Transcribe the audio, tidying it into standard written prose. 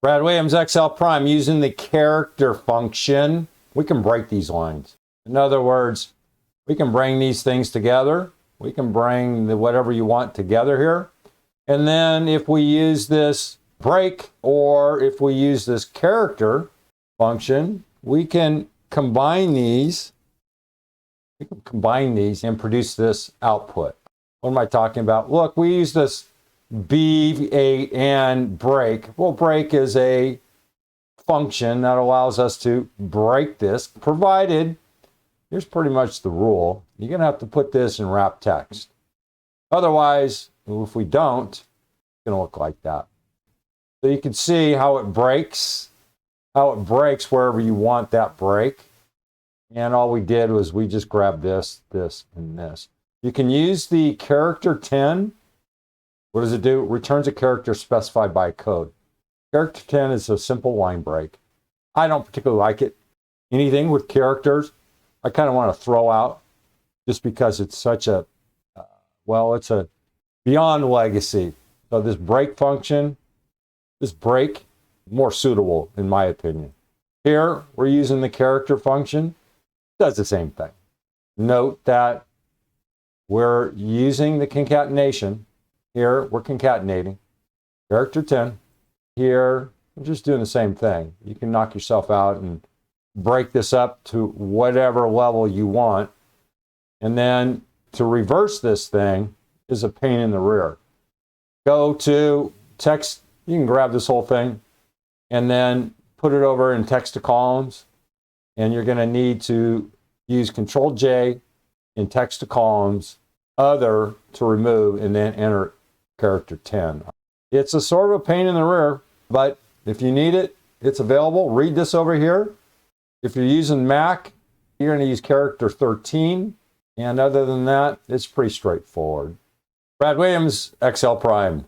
Brad Williams, XL Prime, using the character function, we can break these lines. In other words, we can bring these things together. We can bring whatever you want together here. And then if we use this break, or if we use this character function, we can combine these. We can combine these and produce this output. What am I talking about? Look, we use this B8 and break. Well, break is a function that allows us to break this, provided, here's pretty much the rule, you're going to have to put this in wrap text. Otherwise, if we don't, it's going to look like that. So you can see how it breaks wherever you want that break. And all we did was we just grabbed this, this, and this. You can use the character 10. What does it do? It returns a character specified by code. Character 10 is a simple line break. I don't particularly like it. Anything with characters, I kind of want to throw out just because it's such a, it's a beyond legacy. So this break function, this break, more suitable in my opinion. Here, we're using the character function. It does the same thing. Note that we're using the concatenation. Here, we're concatenating. Character 10. Here, we're just doing the same thing. You can knock yourself out and break this up to whatever level you want. And then to reverse this thing is a pain in the rear. Go to text. You can grab this whole thing and then put it over in text to columns. And you're going to need to use Control J in text to columns, other to remove, and then enter character 10. It's a sort of a pain in the rear, but if you need it, it's available. Read this over here. If you're using Mac, you're going to use character 13. And other than that, it's pretty straightforward. Brad Williams, XL Prime.